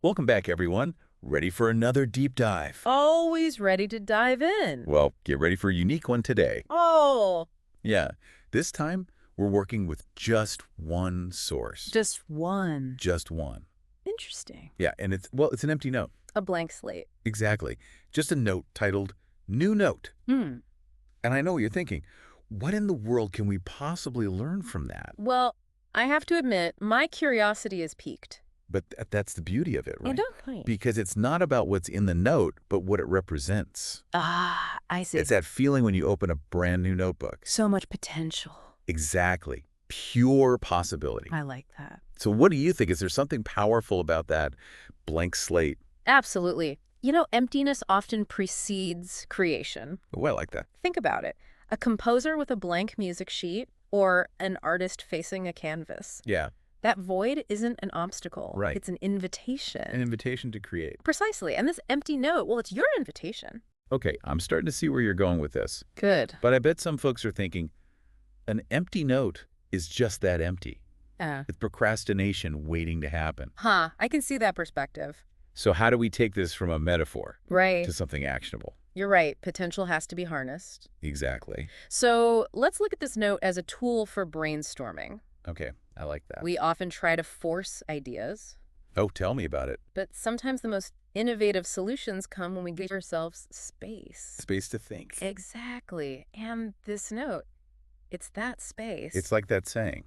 Welcome back, everyone. Ready for another deep dive? Always ready to dive in. Well, get ready for a unique one today. Oh, Yeah, this time we're working with just one source. just one. Just one. Interesting. Yeah, and it's an empty note. A blank slate. Exactly. Just a note titled New Note. Hmm. And I know what you're thinking. What in the world can we possibly learn from that? Well, I have to admit, my curiosity is piqued. But that's the beauty of it, right? And okay. Because it's not about what's in the note, but what it represents. Ah, I see. It's that feeling when you open a brand new notebook. So much potential. Exactly. Pure possibility. I like that. So what do you think? Is there something powerful about that blank slate? Absolutely. You know, emptiness often precedes creation. Oh, I like that. Think about it. A composer with a blank music sheet or an artist facing a canvas. Yeah, That void isn't an obstacle. Right. It's an invitation. an invitation to create. Precisely. And this empty note, well, it's your invitation. Okay, I'm starting to see where you're going with this. Good. But I bet some folks are thinking, an empty note is just that empty. It's procrastination waiting to happen. I can see that perspective. So how do we take this from a metaphor Right. to something actionable? You're right. Potential has to be harnessed. Exactly. So let's look at this note as a tool for brainstorming. Okay, I like that. We often try to force ideas, Oh, tell me about it. but sometimes the most innovative solutions come when we give ourselves space. Space to think. Exactly. And this note, it's that space. It's like that saying,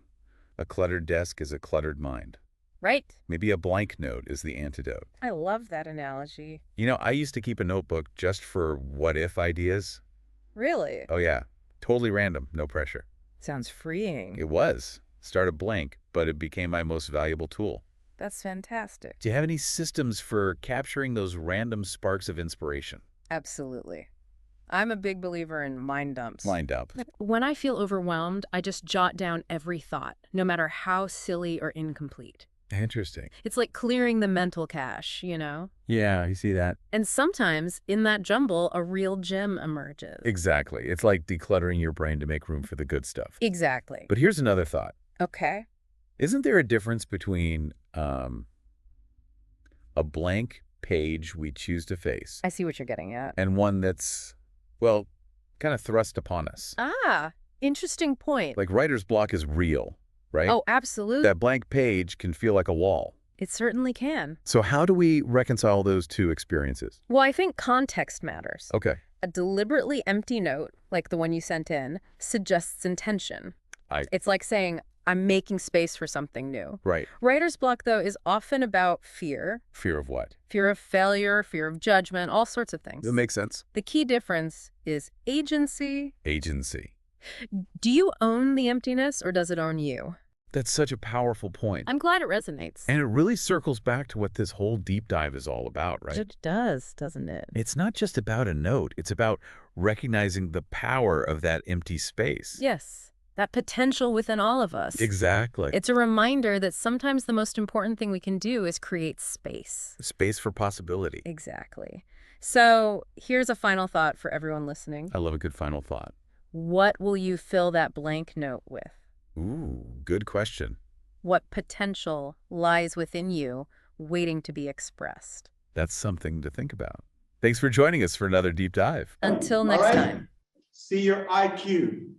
a cluttered desk is a cluttered mind. Right. Maybe a blank note is the antidote. I love that analogy. You know, I used to keep a notebook just for what-if ideas. Really? Oh, yeah. Totally random, no pressure. Sounds freeing. It was. Started blank, but it became my most valuable tool. That's fantastic. Do you have any systems for capturing those random sparks of inspiration? Absolutely. I'm a big believer in mind dumps. Lined up. When I feel overwhelmed, I just jot down every thought, no matter how silly or incomplete. Interesting. It's like clearing the mental cache, you know? Yeah, you see that? And sometimes, in that jumble, a real gem emerges. Exactly. It's like decluttering your brain to make room for the good stuff. Exactly. But here's another thought. Okay. Isn't there a difference between a blank page we choose to face I see what you're getting at. and one that's, well, kind of thrust upon us? Interesting point. Like writer's block is real, right? Oh, absolutely. That blank page can feel like a wall. It certainly can. So how do we reconcile those two experiences? Well, I think context matters. Okay. A deliberately empty note, like the one you sent in, suggests intention. It's like saying, I'm making space for something new. Right. Writer's block, though, is often about fear. Fear of what? Fear of failure, fear of judgment, all sorts of things. That makes sense. The key difference is agency. Agency. Do you own the emptiness, or does it own you? That's such a powerful point. I'm glad it resonates. And it really circles back to what this whole deep dive is all about, right? It does, doesn't it? It's not just about a note. It's about recognizing the power of that empty space. Yes, that potential within all of us. Exactly. It's a reminder that sometimes the most important thing we can do is create space. Space for possibility. Exactly. So here's a final thought for everyone listening. I love a good final thought. What will you fill that blank note with? Ooh, good question. What potential lies within you waiting to be expressed? That's something to think about. Thanks for joining us for another deep dive. Until next time. See your IQ.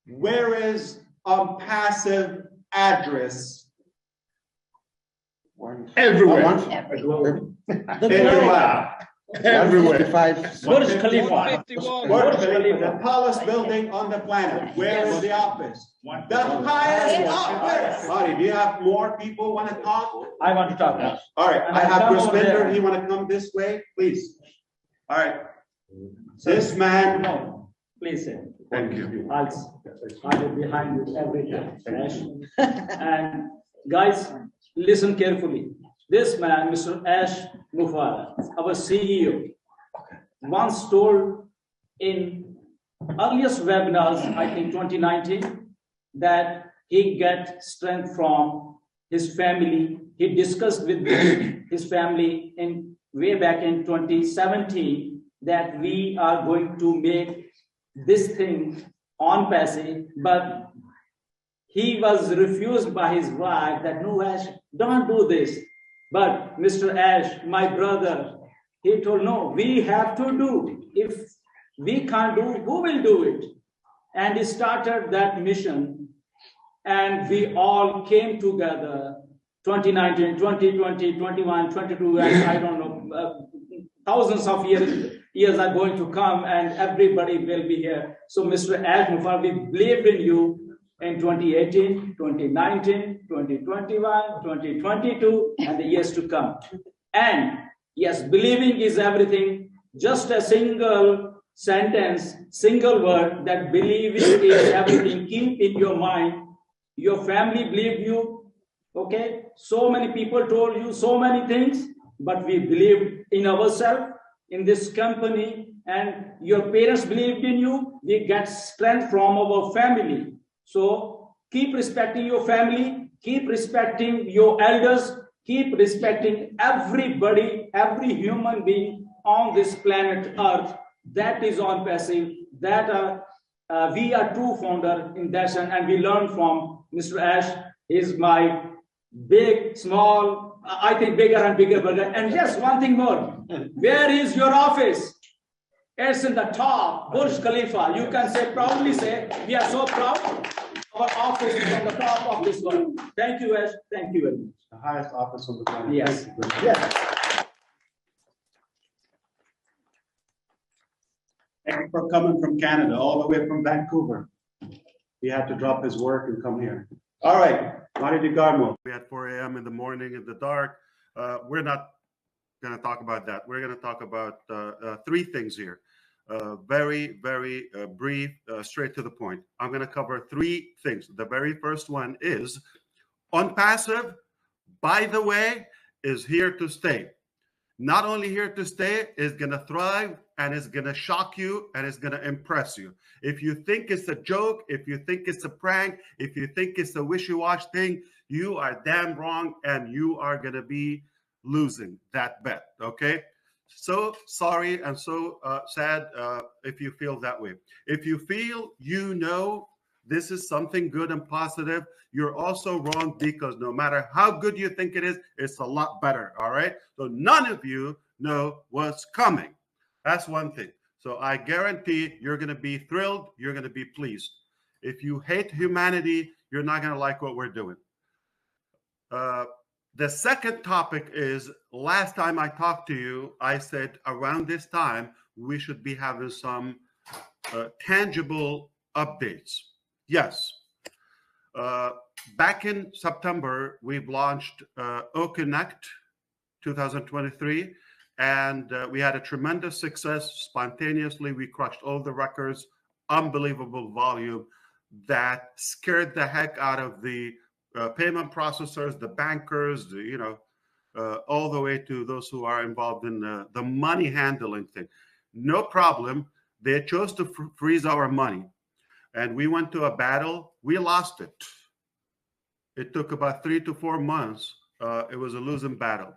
Where is OnPassive address? Everywhere. Everywhere. Everywhere. Burj Khalifa. The tallest building on the planet. Where is the office? The highest office. Sorry, do you have more people want to talk? I want to talk now. All right, I have Griswinder. He want to come this way, please. All right. This man. No, please say. Thank you. I'll be behind you every time. And guys, listen carefully. This man, Mr. Ash Mufara, our CEO, once told in earliest webinars, I think 2019, that he get strength from his family. He discussed with his family in way back in 2017 that we are going to make this thing OnPassive, but he was refused by his wife that no, Ash, don't do this. But Mr. Ash, my brother, he told, no, we have to do. If we can't do, who will do it? And he started that mission. And we all came together, 2019, 2020, 21, 22, and I don't know, thousands of years are going to come, and everybody will be here. So Mr. Ash Mufar, we believed in you in 2018, 2019, 2021, 2022, and the years to come. And yes, believing is everything. Just a single sentence, single word, that believing is everything. Keep in your mind. Your family believed you, okay? So many people told you so many things, but we believed in ourselves, in this company, and your parents believed in you. We get strength from our family. So keep respecting your family, keep respecting your elders, keep respecting everybody, every human being on this planet Earth. That is OnPassive. That we are true founder in that, and we learn from Mr. Ash. Is my big, small, I think bigger and bigger brother. And yes, one thing more. Where is your office? It's in the top, Burj Khalifa. You can say, proudly say, we are so proud. Our office is on the top of this world. Thank you, Ash. Thank you very much. The highest office on the planet. Yes. Yes. Thank you for coming from Canada, all the way from Vancouver. He had to drop his work and come here. All right, Mari DeGarmo. We had 4 a.m. in the morning in the dark. We're not going to talk about that. We're going to talk about three things here. Very, very brief, straight to the point. I'm going to cover three things. The very first one is OnPassive, by the way, is here to stay. Not only here to stay, is going to thrive, and it's going to shock you, and it's going to impress you. If you think it's a joke, if you think it's a prank, if you think it's a wishy-washy thing, you are damn wrong, and you are going to be losing that bet, okay? So sorry and so sad if you feel that way. If you feel this is something good and positive, you're also wrong, because no matter how good you think it is, it's a lot better, all right? So none of you know what's coming. That's one thing. So I guarantee you're going to be thrilled. You're going to be pleased. If you hate humanity, you're not going to like what we're doing. The second topic is, last time I talked to you, I said around this time, we should be having some tangible updates. Yes. Back in September, we've launched OConnect 2023, and we had a tremendous success. Spontaneously, we crushed all the records, unbelievable volume that scared the heck out of the payment processors, the bankers, all the way to those who are involved in the money handling thing. No problem. They chose to freeze our money. And we went to a battle. We lost it. It took about 3 to 4 months. It was a losing battle.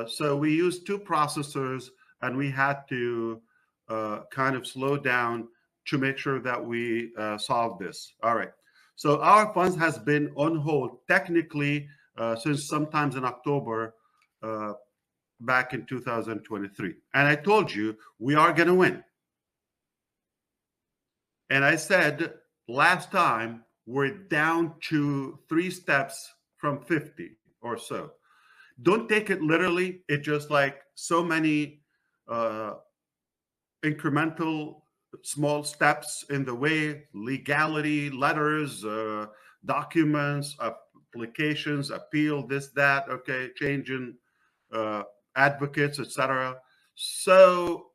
So we used two processors, and we had to kind of slow down to make sure that we solved this. All right. So our funds has been on hold technically since sometimes in October back in 2023. And I told you we are going to win. And I said last time we're down to 3 steps from 50 or so. Don't take it literally. It's just like so many incremental small steps in the way: legality, letters, documents, applications, appeal, this, that, okay, changing advocates, etc. So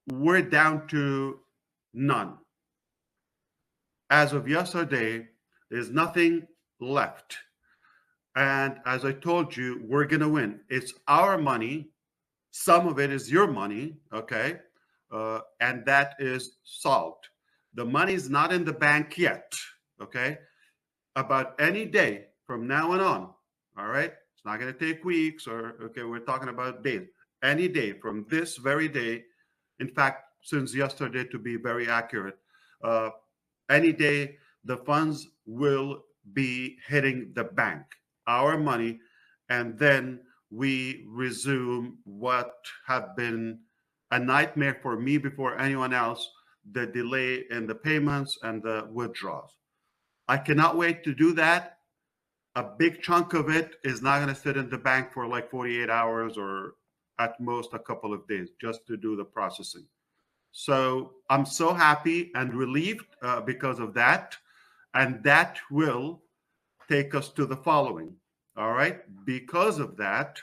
we're down to none. As of yesterday, there's nothing left. And as I told you, we're going to win. It's our money. Some of it is your money, okay? And that is solved. The money is not in the bank yet, okay? About any day from now on, all right? It's not going to take weeks or, okay, we're talking about days. Any day from this very day, in fact, since yesterday to be very accurate, any day the funds will be hitting the bank, our money, and then we resume what have been a nightmare for me before anyone else, the delay in the payments and the withdrawals. I cannot wait to do that. A big chunk of it is not going to sit in the bank for like 48 hours or at most a couple of days just to do the processing. So I'm so happy and relieved because of that. And that will take us to the following. All right. Because of that,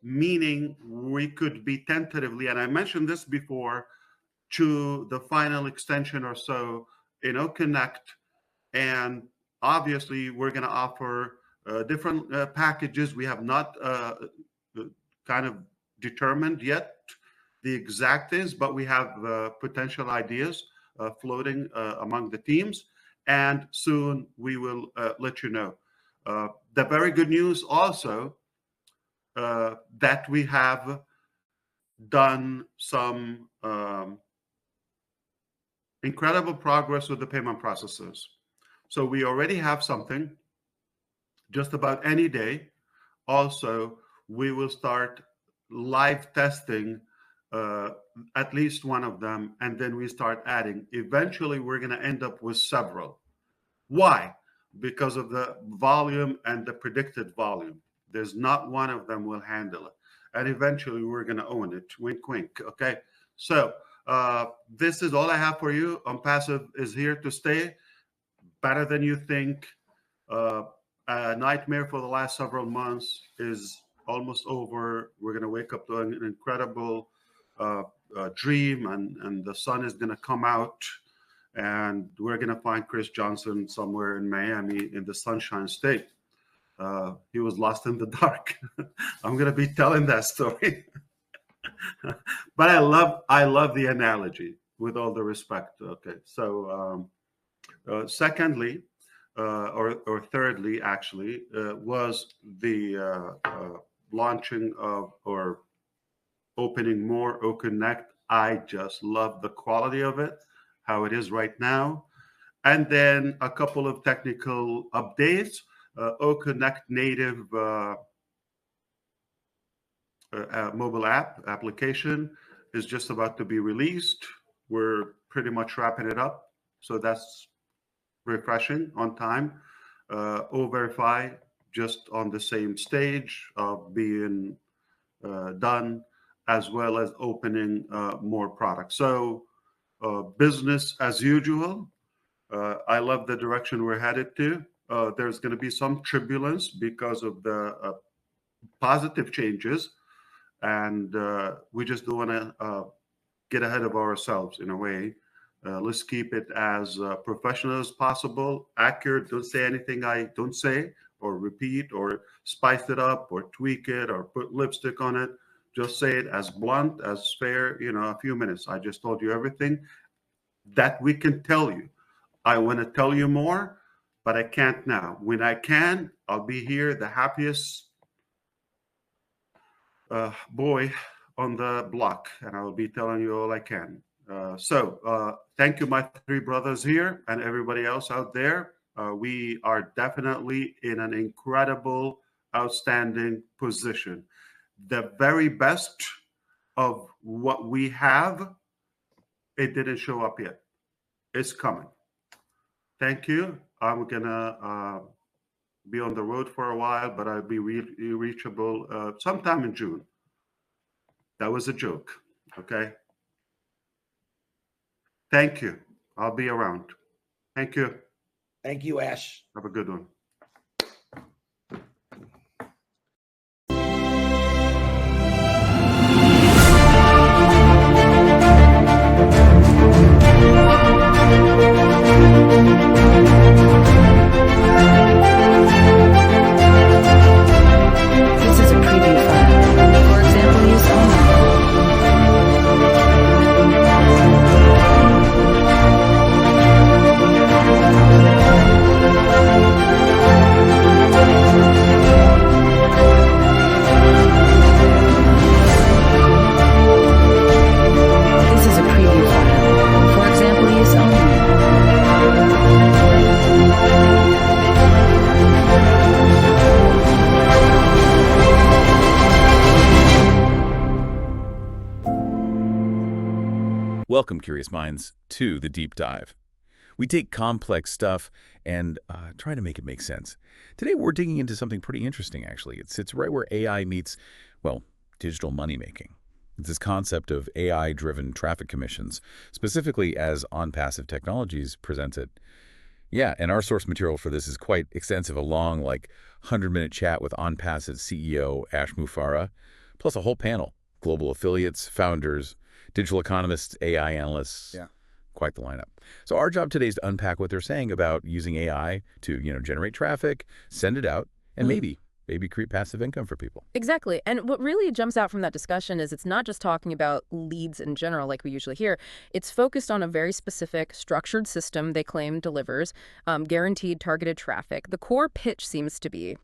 meaning we could be tentatively, and I mentioned this before, to the final extension or so in OConnect. And obviously, we're going to offer different packages. We have not kind of determined yet the exact things, but we have potential ideas floating among the teams. And soon we will let you know. The very good news also that we have done some incredible progress with the payment processors. So we already have something just about any day. Also, we will start live testing at least one of them, and then we start adding. Eventually, we're going to end up with several. Why? Because of the volume and the predicted volume. There's not one of them will handle it. And eventually, we're going to own it. Wink, wink. Okay? So this is all I have for you. OnPassive is here to stay. Better than you think. A nightmare for the last several months is almost over. We're going to wake up to an incredible dream, and the sun is going to come out, and we're going to find Chris Johnson somewhere in Miami in the Sunshine State. He was lost in the dark. I'm going to be telling that story. But I love the analogy, with all the respect. Okay, so secondly, or thirdly, actually, was the launching of or opening more OConnect. I just love the quality of it, how it is right now. And then a couple of technical updates. OConnect native mobile application is just about to be released. We're pretty much wrapping it up. So that's refreshing on time. O-Verify just on the same stage of being done, as well as opening more products. So business as usual. I love the direction we're headed to. There's going to be some turbulence because of the positive changes, and we just don't want to get ahead of ourselves in a way. Let's keep it as professional as possible, accurate. Don't say anything I don't say, or repeat, or spice it up, or tweak it, or put lipstick on it. Just say it as blunt, as fair, a few minutes. I just told you everything that we can tell you. I want to tell you more, but I can't now. When I can, I'll be here, the happiest boy on the block, and I will be telling you all I can. So thank you, my three brothers here and everybody else out there. We are definitely in an incredible, outstanding position. The very best of what we have, it didn't show up yet. It's coming. Thank you. I'm going to be on the road for a while, but I'll be reachable sometime in June. That was a joke. Okay. Thank you. I'll be around. Thank you. Thank you, Ash. Have a good one. This is a preview file. For example, use only. Welcome, curious minds, to the deep dive. We take complex stuff and try to make it make sense. Today, we're digging into something pretty interesting, actually. It sits right where AI meets, well, digital money-making. It's this concept of AI-driven traffic commissions, specifically as OnPassive Technologies presents it. Yeah, and our source material for this is quite extensive, a long, 100-minute chat with OnPassive CEO Ash Mufareh, plus a whole panel, global affiliates, founders, digital economists, AI analysts. Yeah. Quite the lineup. So our job today is to unpack what they're saying about using AI to, generate traffic, send it out, and maybe create passive income for people. Exactly. And what really jumps out from that discussion is it's not just talking about leads in general like we usually hear. It's focused on a very specific structured system they claim delivers guaranteed targeted traffic. The core pitch seems to be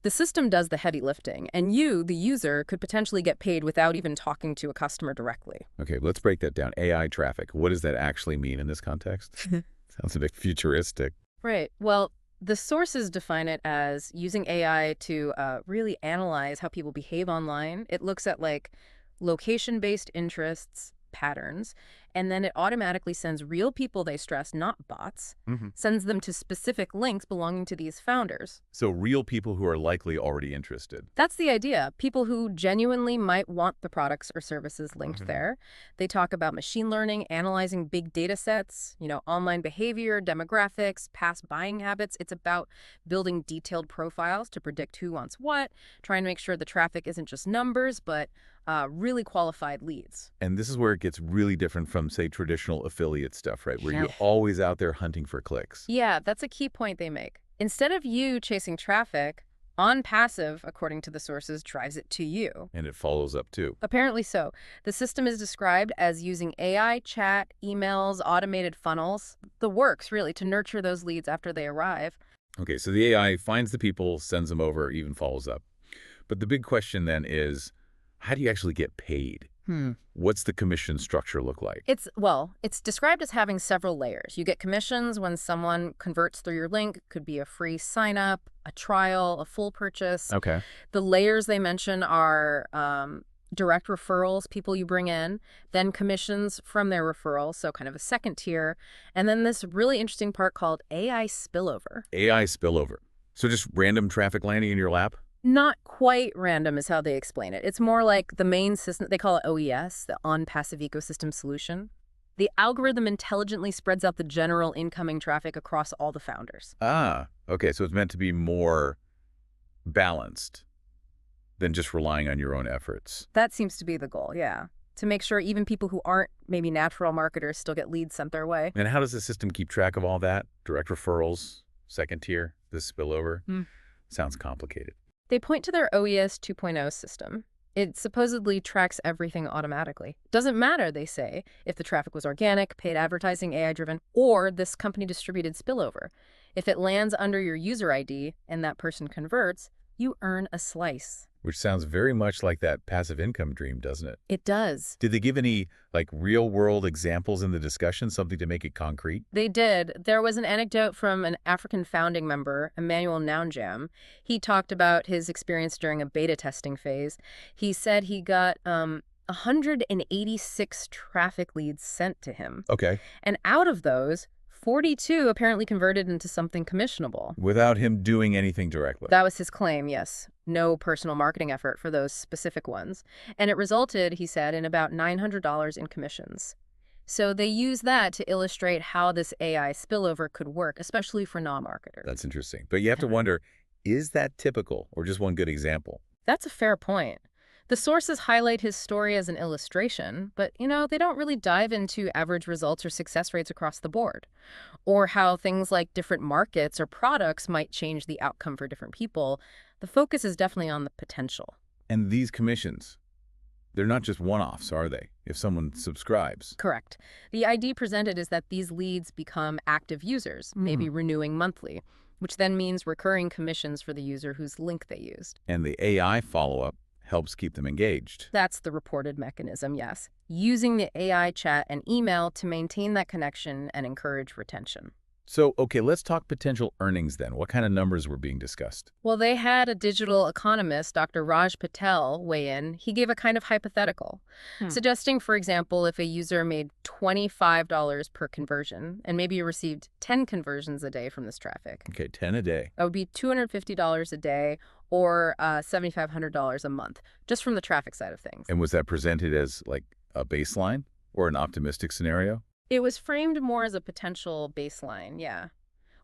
the system does the heavy lifting, and you, the user, could potentially get paid without even talking to a customer directly. Okay, let's break that down. AI traffic. What does that actually mean in this context? Sounds a bit futuristic. Right. Well, the sources define it as using AI to really analyze how people behave online. It looks at location-based interests, patterns, and then it automatically sends real people, they stress, not bots, sends them to specific links belonging to these founders. So real people who are likely already interested. That's the idea. People who genuinely might want the products or services linked there. They talk about machine learning, analyzing big data sets, online behavior, demographics, past buying habits. It's about building detailed profiles to predict who wants what, trying to make sure the traffic isn't just numbers, but really qualified leads. And this is where it gets really different from, say, traditional affiliate stuff, right? Where you're always out there hunting for clicks. Yeah, that's a key point they make. Instead of you chasing traffic, OnPassive, according to the sources, drives it to you. And it follows up, too. Apparently so. The system is described as using AI, chat, emails, automated funnels, the works, really, to nurture those leads after they arrive. Okay, so the AI finds the people, sends them over, even follows up. But the big question then is, how do you actually get paid? What's the commission structure look like? It's described as having several layers. You get commissions when someone converts through your link. It could be a free sign-up, a trial, a full purchase. Okay. The layers they mention are direct referrals, people you bring in, then commissions from their referrals, so kind of a second tier, and then this really interesting part called AI spillover. AI spillover. So just random traffic landing in your lap? Not quite random is how they explain it. It's more like the main system, they call it OES, the OnPassive Ecosystem Solution. The algorithm intelligently spreads out the general incoming traffic across all the founders. Ah, okay. So it's meant to be more balanced than just relying on your own efforts. That seems to be the goal, yeah. To make sure even people who aren't maybe natural marketers still get leads sent their way. And how does the system keep track of all that? Direct referrals, second tier, this spillover? Sounds complicated. They point to their OES 2.0 system. It supposedly tracks everything automatically. Doesn't matter, they say, if the traffic was organic, paid advertising, AI-driven, or this company-distributed spillover. If it lands under your user ID and that person converts, you earn a slice. Which sounds very much like that passive income dream, doesn't it? It does. Did they give any, real-world examples in the discussion, something to make it concrete? They did. There was an anecdote from an African founding member, Emmanuel Nounjam. He talked about his experience during a beta testing phase. He said he got 186 traffic leads sent to him. Okay. And out of those, 42 apparently converted into something commissionable. Without him doing anything directly. That was his claim, yes. No personal marketing effort for those specific ones. And it resulted, he said, in about $900 in commissions. So they use that to illustrate how this AI spillover could work, especially for non-marketers. That's interesting. But you have to wonder, is that typical or just one good example? That's a fair point. The sources highlight his story as an illustration, but, they don't really dive into average results or success rates across the board, or how things like different markets or products might change the outcome for different people. The focus is definitely on the potential. And these commissions, they're not just one-offs, are they, if someone subscribes? Correct. The idea presented is that these leads become active users, maybe renewing monthly, which then means recurring commissions for the user whose link they used. And the AI follow-up helps keep them engaged. That's the reported mechanism, yes. Using the AI chat and email to maintain that connection and encourage retention. So, okay, let's talk potential earnings then. What kind of numbers were being discussed? Well, they had a digital economist, Dr. Raj Patel, weigh in. He gave a kind of hypothetical, suggesting, for example, if a user made $25 per conversion and maybe received 10 conversions a day from this traffic, Okay, 10 a day. that would be $250 a day or $7,500 a month, just from the traffic side of things. And was that presented as like a baseline or an optimistic scenario? It was framed more as a potential baseline, yeah,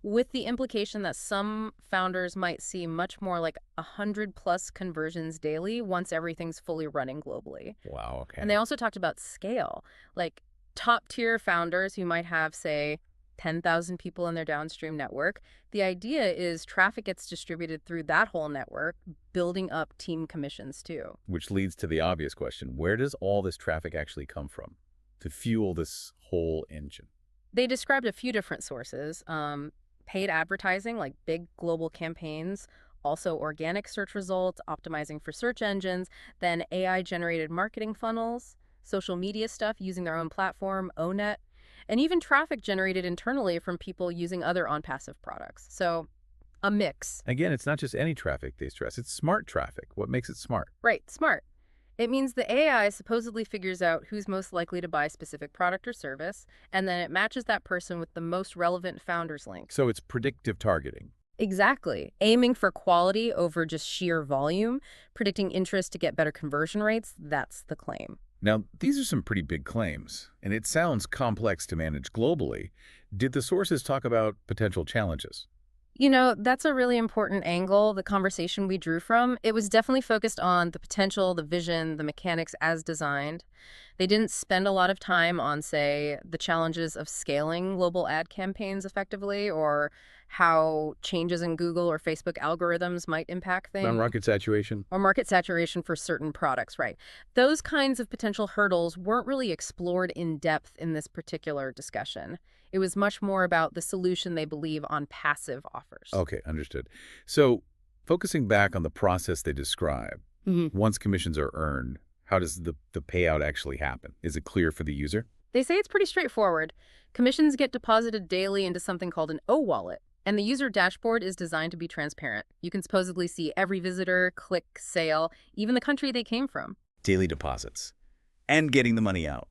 with the implication that some founders might see much more like 100+ conversions daily once everything's fully running globally. Wow, okay. And they also talked about scale, like top-tier founders who might have, say, 10,000 people in their downstream network. The idea is traffic gets distributed through that whole network, building up team commissions too. Which leads to the obvious question, where does all this traffic actually come from to fuel this whole engine? They described a few different sources. Paid advertising, like big global campaigns, also organic search results, optimizing for search engines, then AI-generated marketing funnels, social media stuff using their own platform, ONET, and even traffic generated internally from people using other OnPassive products. So a mix. Again, it's not just any traffic they stress, it's smart traffic. What makes it smart? Right, smart. It means the AI supposedly figures out who's most likely to buy a specific product or service, and then it matches that person with the most relevant founders link. So it's predictive targeting. Exactly. Aiming for quality over just sheer volume, predicting interest to get better conversion rates, that's the claim. Now, these are some pretty big claims, and it sounds complex to manage globally. Did the sources talk about potential challenges? You know, that's a really important angle, the conversation we drew from. It was definitely focused on the potential, the vision, the mechanics as designed. They didn't spend a lot of time on, say, the challenges of scaling global ad campaigns effectively or how changes in Google or Facebook algorithms might impact things. Non-market saturation? Or market saturation for certain products, right. Those kinds of potential hurdles weren't really explored in depth in this particular discussion. It was much more about the solution they believe OnPassive offers. Okay, understood. So focusing back on the process they describe, once commissions are earned, how does the payout actually happen? Is it clear for the user? They say it's pretty straightforward. Commissions get deposited daily into something called an O-wallet, and the user dashboard is designed to be transparent. You can supposedly see every visitor, click, sale, even the country they came from. Daily deposits. And getting the money out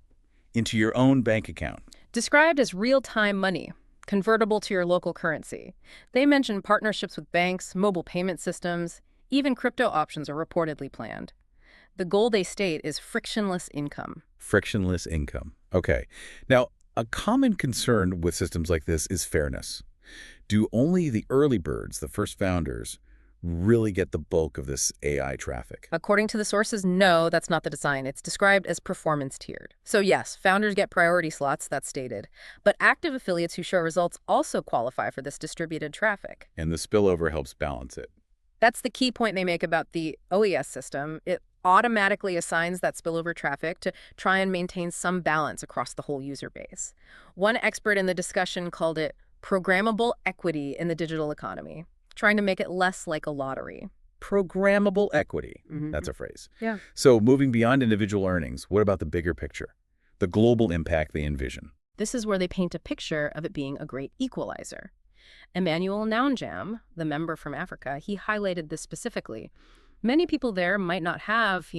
into your own bank account. Described as real-time money, convertible to your local currency. They mention partnerships with banks, mobile payment systems, even crypto options are reportedly planned. The goal they state is frictionless income. Frictionless income. Okay. Now, a common concern with systems like this is fairness. Do only the early birds, the first founders, really get the bulk of this AI traffic? According to the sources, no, that's not the design. It's described as performance tiered. So yes, founders get priority slots, that's stated. But active affiliates who show results also qualify for this distributed traffic. And the spillover helps balance it. That's the key point they make about the OES system. It automatically assigns that spillover traffic to try and maintain some balance across the whole user base. One expert in the discussion called it programmable equity in the digital economy, trying to make it less like a lottery. Programmable equity. That's a phrase. Yeah. So moving beyond individual earnings, what about the bigger picture? The global impact they envision? This is where they paint a picture of it being a great equalizer. Emmanuel Naunjam, the member from Africa, he highlighted this specifically. Many people there might not have,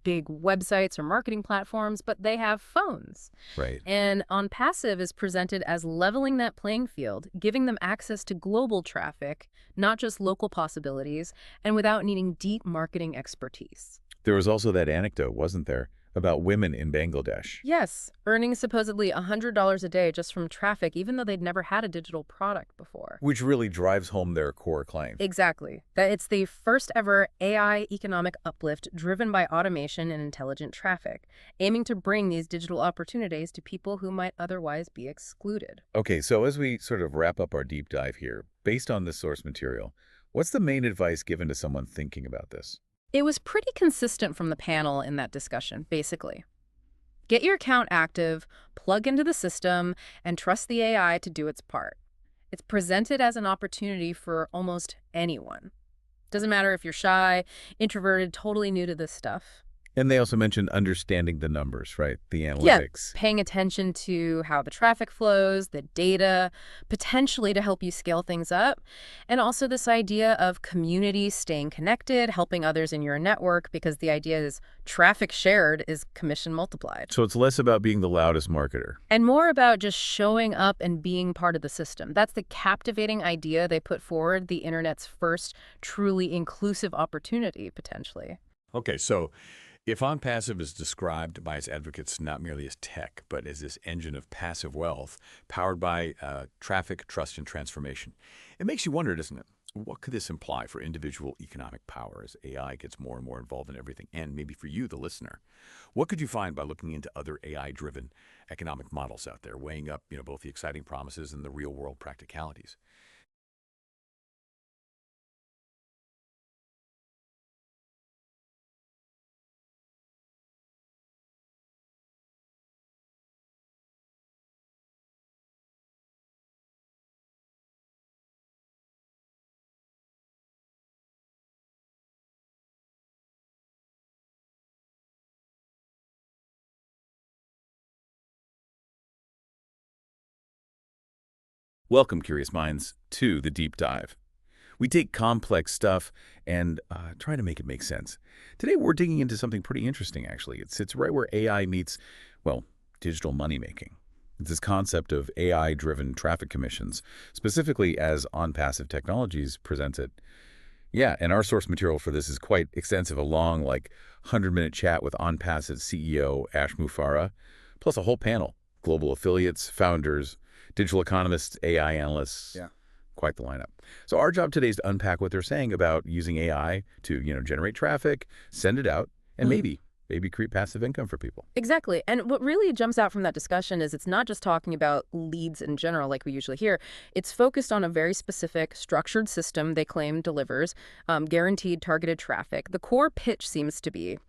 big websites or marketing platforms, but they have phones. Right. And OnPassive is presented as leveling that playing field, giving them access to global traffic, not just local possibilities, and without needing deep marketing expertise. There was also that anecdote, wasn't there, about women in Bangladesh? Yes, earning supposedly $100 a day just from traffic, even though they'd never had a digital product before. Which really drives home their core claim. Exactly. That it's the first ever AI economic uplift driven by automation and intelligent traffic, aiming to bring these digital opportunities to people who might otherwise be excluded. Okay, so as we sort of wrap up our deep dive here, based on this source material, what's the main advice given to someone thinking about this? It was pretty consistent from the panel in that discussion, basically. Get your account active, plug into the system, and trust the AI to do its part. It's presented as an opportunity for almost anyone. Doesn't matter if you're shy, introverted, totally new to this stuff. And they also mentioned understanding the numbers, right? The Yeah, analytics. paying attention to how the traffic flows, the data, potentially to help you scale things up. And also this idea of communities staying connected, helping others in your network, because the idea is traffic shared is commission multiplied. So it's less about being the loudest marketer. And more about just showing up and being part of the system. That's the captivating idea they put forward, the internet's first truly inclusive opportunity, potentially. Okay, so if OnPassive is described by its advocates not merely as tech, but as this engine of passive wealth powered by traffic, trust, and transformation, it makes you wonder, doesn't it? What could this imply for individual economic power as AI gets more and more involved in everything? And maybe for you, the listener, what could you find by looking into other AI-driven economic models out there, weighing up, both the exciting promises and the real-world practicalities? Welcome, curious minds, to the deep dive. We take complex stuff and try to make it make sense. Today, we're digging into something pretty interesting, actually. It sits right where AI meets, well, digital money making. It's this concept of AI-driven traffic commissions, specifically as OnPassive Technologies presents it. Yeah, and our source material for this is quite extensive, a long, 100-minute chat with OnPassive CEO Ash Mufareh, plus a whole panel, global affiliates, founders, digital economists, AI analysts. Yeah. Quite the lineup. So our job today is to unpack what they're saying about using AI to, generate traffic, send it out, and maybe create passive income for people. Exactly. And what really jumps out from that discussion is it's not just talking about leads in general like we usually hear. It's focused on a very specific structured system they claim delivers guaranteed targeted traffic. The core pitch seems to be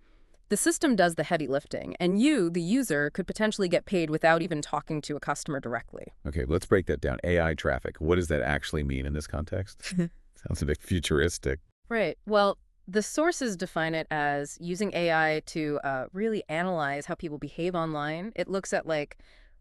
the system does the heavy lifting, and you, the user, could potentially get paid without even talking to a customer directly. Okay, let's break that down. AI traffic. What does that actually mean in this context? Sounds a bit futuristic. Right. Well, the sources define it as using AI to really analyze how people behave online. It looks at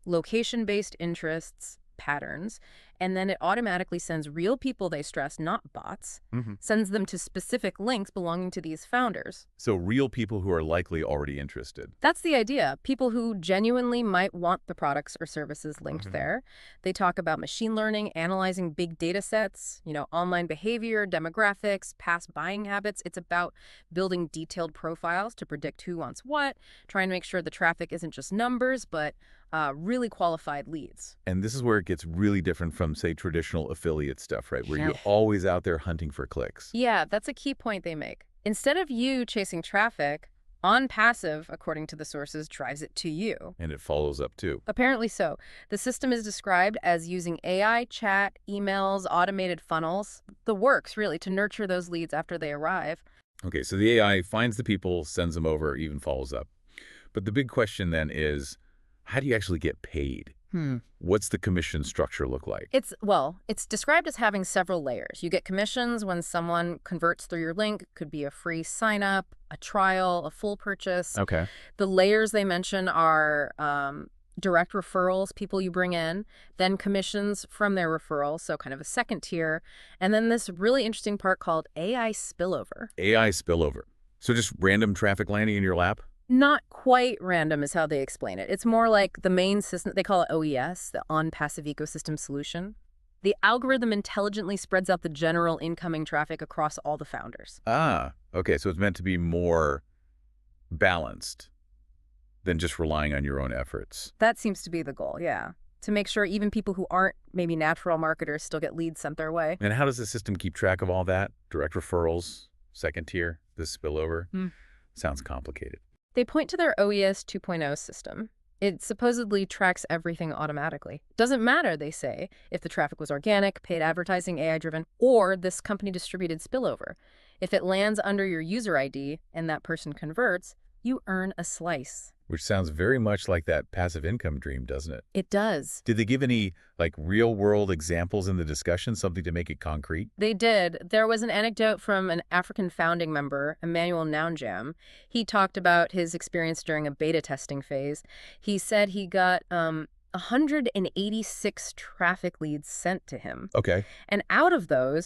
location-based interests, patterns, and then it automatically sends real people, they stress, not bots, sends them to specific links belonging to these founders. So real people who are likely already interested. That's the idea. People who genuinely might want the products or services linked there. They talk about machine learning, analyzing big data sets, online behavior, demographics, past buying habits. It's about building detailed profiles to predict who wants what, trying to make sure the traffic isn't just numbers, but really qualified leads. And this is where it gets really different from, say, traditional affiliate stuff, right? Where you're always out there hunting for clicks. Yeah, that's a key point they make. Instead of you chasing traffic, OnPassive, according to the sources, drives it to you. And it follows up, too. Apparently so. The system is described as using AI, chat, emails, automated funnels, the works, really, to nurture those leads after they arrive. Okay, so the AI finds the people, sends them over, even follows up. But the big question then is, how do you actually get paid? What's the commission structure look like? It's described as having several layers. You get commissions when someone converts through your link. Could be a free sign up, a trial, a full purchase. Okay. The layers they mention are direct referrals, people you bring in, then commissions from their referrals, so kind of a second tier, and then this really interesting part called AI spillover. AI spillover. So just random traffic landing in your lap? Not quite random is how they explain it. It's more like the main system, they call it OES, the OnPassive Ecosystem Solution. The algorithm intelligently spreads out the general incoming traffic across all the founders. Ah, okay. So it's meant to be more balanced than just relying on your own efforts. That seems to be the goal, yeah. To make sure even people who aren't maybe natural marketers still get leads sent their way. And how does the system keep track of all that? Direct referrals, second tier, this spillover? Sounds complicated. They point to their OES 2.0 system. It supposedly tracks everything automatically. Doesn't matter, they say, if the traffic was organic, paid advertising, AI-driven, or this company-distributed spillover. If it lands under your user ID and that person converts, you earn a slice. Which sounds very much like that passive income dream, doesn't it? It does. Did they give any, like, real-world examples in the discussion, something to make it concrete? They did. There was an anecdote from an African founding member, Emmanuel Nounjam. He talked about his experience during a beta testing phase. He said he got 186 traffic leads sent to him. Okay. And out of those,